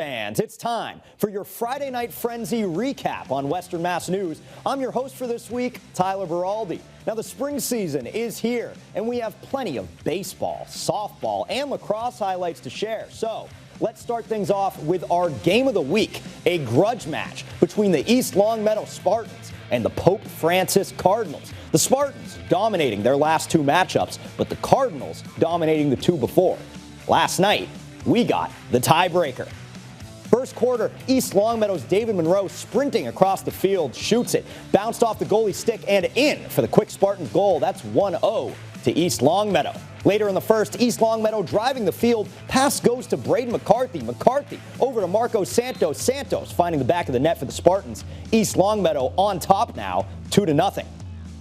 fans, it's time for your Friday Night Frenzy recap on Western Mass News. I'm your host for this week, Tyler Beraldi. Now, the spring season is here, and we have plenty of baseball, softball, and lacrosse highlights to share. So let's start things off with our game of the week, a grudge match between the East Longmeadow Spartans and the Pope Francis Cardinals. The Spartans dominating their last two matchups, but the Cardinals dominating the two before. Last night, we got the tiebreaker. First quarter, East Longmeadow's David Monroe sprinting across the field, shoots it, bounced off the goalie stick and in for the quick Spartans goal. That's 1-0 to East Longmeadow. Later in the first, East Longmeadow driving the field. Pass goes to Braden McCarthy. McCarthy over to Marco Santos. Santos finding the back of the net for the Spartans. East Longmeadow on top now, 2-0.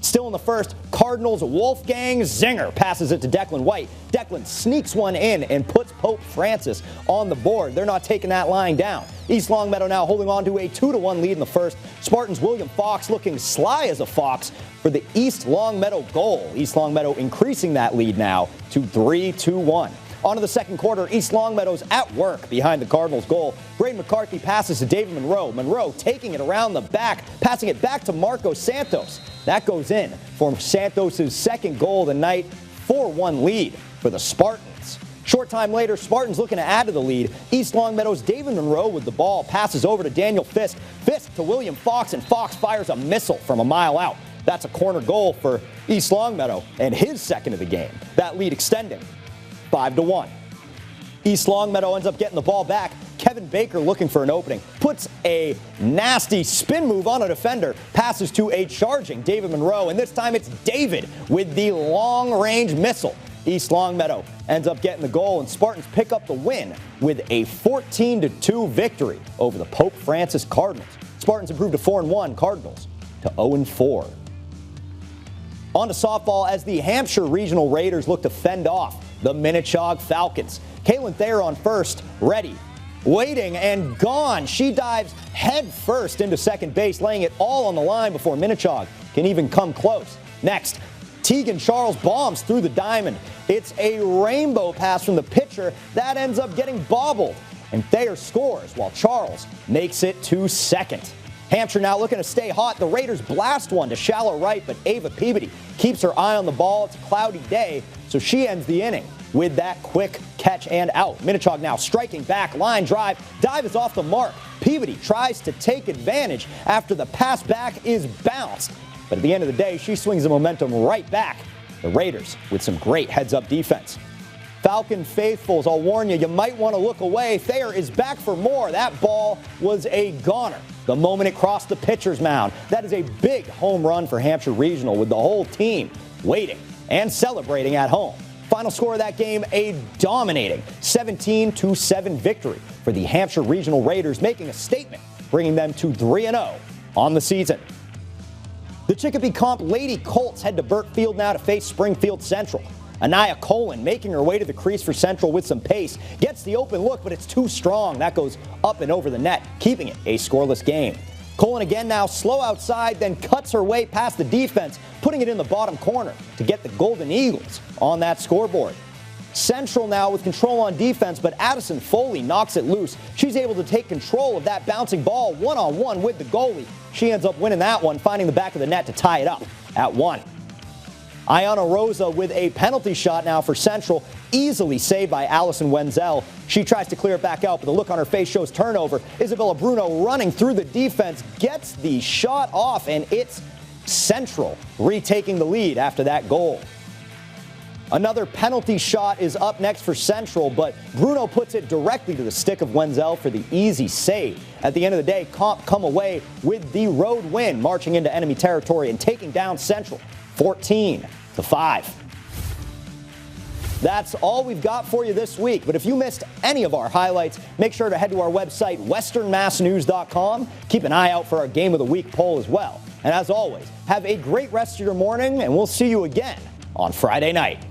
Still in the first, Cardinals' Wolfgang Zinger passes it to Declan White. Declan sneaks one in and puts Pope Francis on the board. They're not taking that line down. East Longmeadow now holding on to a 2-1 lead in the first. Spartans' William Fox looking sly as a fox for the East Longmeadow goal. East Longmeadow increasing that lead now to 3-1. On to the second quarter, East Longmeadow's at work behind the Cardinals' goal. Braden McCarthy passes to David Monroe. Monroe taking it around the back, passing it back to Marco Santos. That goes in for Santos' second goal of the night, 4-1 lead for the Spartans. Short time later, Spartans looking to add to the lead. East Longmeadow's David Monroe with the ball, passes over to Daniel Fisk. Fisk to William Fox, and Fox fires a missile from a mile out. That's a corner goal for East Longmeadow and his second of the game. That lead extending 5-1. East Longmeadow ends up getting the ball back. Kevin Baker looking for an opening. Puts a nasty spin move on a defender. Passes to a charging David Monroe. And this time it's David with the long-range missile. East Longmeadow ends up getting the goal, and Spartans pick up the win with a 14-2 victory over the Pope Francis Cardinals. Spartans improved to 4-1. Cardinals to 0-4. On to softball as the Hampshire Regional Raiders look to fend off the Minnechaug Falcons. Caitlin Thayer on first, ready, waiting, and gone. She dives head first into second base, laying it all on the line before Minnechaug can even come close. Next, Tegan Charles bombs through the diamond. It's a rainbow pass from the pitcher that ends up getting bobbled, and Thayer scores while Charles makes it to second. Hampshire now looking to stay hot. The Raiders blast one to shallow right, but Ava Peabody keeps her eye on the ball. It's a cloudy day, so she ends the inning with that quick catch and out. Minnechaug now striking back, line drive. Dive is off the mark. Peabody tries to take advantage after the pass back is bounced. But at the end of the day, she swings the momentum right back. The Raiders with some great heads-up defense. Falcon faithfuls, I'll warn you, you might want to look away. Thayer is back for more. That ball was a goner the moment it crossed the pitcher's mound. That is a big home run for Hampshire Regional, with the whole team waiting and celebrating at home. Final score of that game, a dominating 17-7 victory for the Hampshire Regional Raiders, making a statement, bringing them to 3-0 on the season. The Chicopee Comp Lady Colts head to Burt Field now to face Springfield Central. Anaya Colin making her way to the crease for Central with some pace. Gets the open look, but it's too strong. That goes up and over the net, keeping it a scoreless game. Colin again now slow outside, then cuts her way past the defense, putting it in the bottom corner to get the Golden Eagles on that scoreboard. Central now with control on defense, but Addison Foley knocks it loose. She's able to take control of that bouncing ball one-on-one with the goalie. She ends up winning that one, finding the back of the net to tie it up at 1. Ayana Rosa with a penalty shot now for Central, easily saved by Allison Wenzel. She tries to clear it back out, but the look on her face shows turnover. Isabella Bruno running through the defense, gets the shot off, and it's Central retaking the lead after that goal. Another penalty shot is up next for Central, but Bruno puts it directly to the stick of Wenzel for the easy save. At the end of the day, Comp come away with the road win, marching into enemy territory and taking down Central 14-5. That's all we've got for you this week. But if you missed any of our highlights, make sure to head to our website, westernmassnews.com. Keep an eye out for our Game of the Week poll as well. And as always, have a great rest of your morning, and we'll see you again on Friday night.